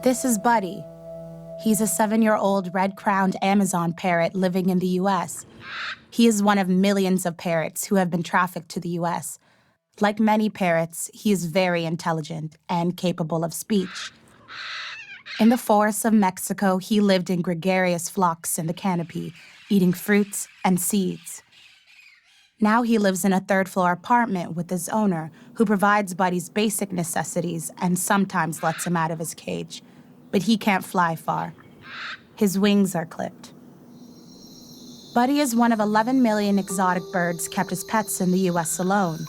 This is Buddy. He's a 7-year-old red-crowned Amazon parrot living in the U.S. He is one of millions of parrots who have been trafficked to the U.S. Like many parrots, he is very intelligent and capable of speech. In the forests of Mexico, he lived in gregarious flocks in the canopy, eating fruits and seeds. Now he lives in a third-floor apartment with his owner, who provides Buddy's basic necessities and sometimes lets him out of his cage. But he can't fly far. His wings are clipped. Buddy is one of 11 million exotic birds kept as pets in the U.S. alone.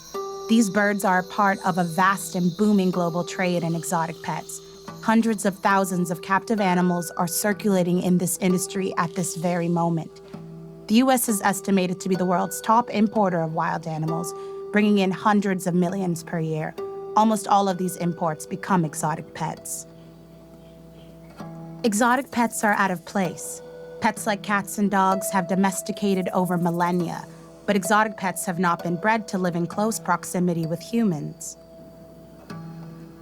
These birds are a part of a vast and booming global trade in exotic pets. Hundreds of thousands of captive animals are circulating in this industry at this very moment. The U.S. is estimated to be the world's top importer of wild animals, bringing in hundreds of millions per year. Almost all of these imports become exotic pets. Exotic pets are out of place. Pets like cats and dogs have domesticated over millennia, but exotic pets have not been bred to live in close proximity with humans.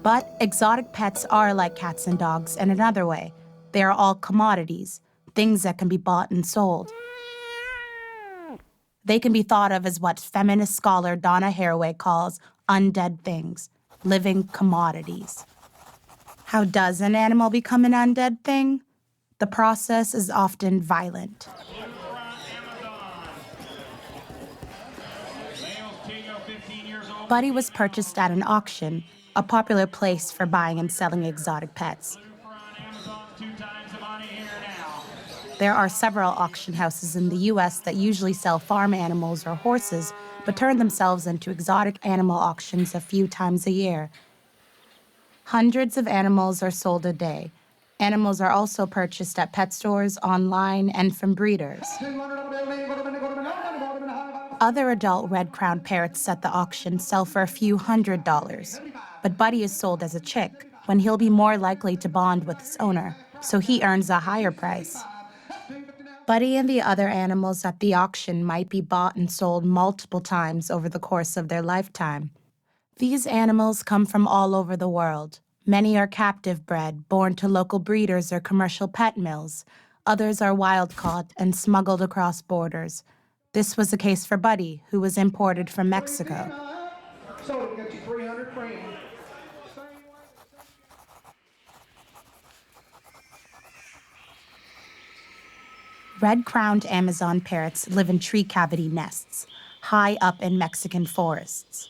But exotic pets are like cats and dogs in another way. They are all commodities, things that can be bought and sold. They can be thought of as what feminist scholar Donna Haraway calls undead things, living commodities. How does an animal become an undead thing? The process is often violent. Buddy was purchased at an auction, a popular place for buying and selling exotic pets. There are several auction houses in the U.S. that usually sell farm animals or horses, but turn themselves into exotic animal auctions a few times a year. Hundreds of animals are sold a day. Animals are also purchased at pet stores, online, and from breeders. Other adult red-crowned parrots at the auction sell for a few $100s, but Buddy is sold as a chick, when he'll be more likely to bond with his owner, so he earns a higher price. Buddy and the other animals at the auction might be bought and sold multiple times over the course of their lifetime. These animals come from all over the world. Many are captive bred, born to local breeders or commercial pet mills. Others are wild-caught and smuggled across borders. This was the case for Buddy, who was imported from Mexico. So we get you 300 premium. Red-crowned Amazon parrots live in tree cavity nests, high up in Mexican forests.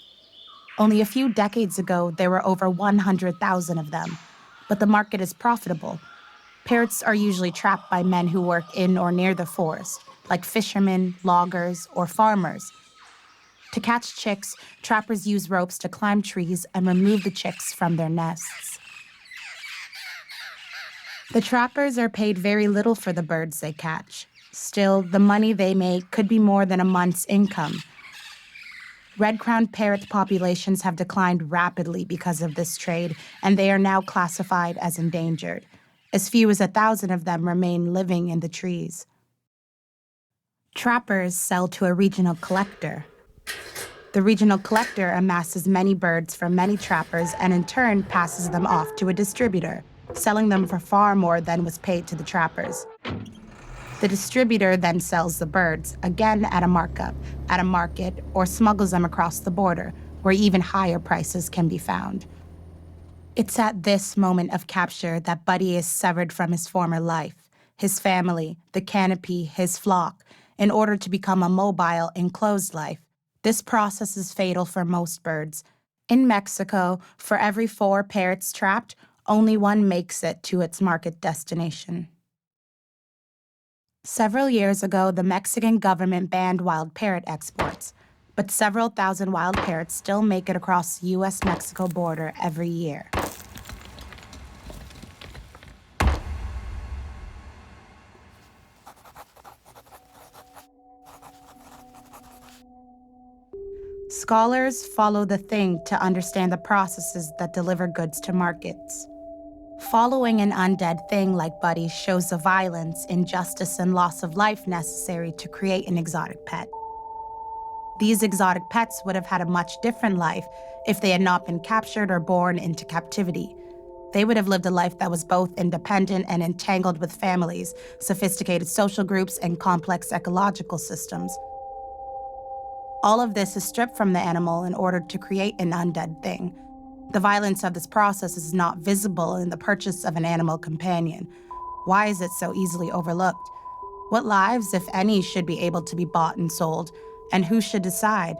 Only a few decades ago, there were over 100,000 of them, but the market is profitable. Parrots are usually trapped by men who work in or near the forest, like fishermen, loggers, or farmers. To catch chicks, trappers use ropes to climb trees and remove the chicks from their nests. The trappers are paid very little for the birds they catch. Still, the money they make could be more than a month's income. Red-crowned parrot populations have declined rapidly because of this trade, and they are now classified as endangered. As few as 1,000 of them remain living in the trees. Trappers sell to a regional collector. The regional collector amasses many birds from many trappers and in turn passes them off to a distributor, selling them for far more than was paid to the trappers. The distributor then sells the birds, again at a markup, at a market, or smuggles them across the border, where even higher prices can be found. It's at this moment of capture that Buddy is severed from his former life, his family, the canopy, his flock, in order to become a mobile, enclosed life. This process is fatal for most birds. In Mexico, for every 4 parrots trapped, only 1 makes it to its market destination. Several years ago, the Mexican government banned wild parrot exports, but several thousand wild parrots still make it across the U.S.-Mexico border every year. Scholars follow the thing to understand the processes that deliver goods to markets. Following an undead thing like Buddy shows the violence, injustice, and loss of life necessary to create an exotic pet. These exotic pets would have had a much different life if they had not been captured or born into captivity. They would have lived a life that was both independent and entangled with families, sophisticated social groups, and complex ecological systems. All of this is stripped from the animal in order to create an undead thing. The violence of this process is not visible in the purchase of an animal companion. Why is it so easily overlooked? What lives, if any, should be able to be bought and sold, and who should decide?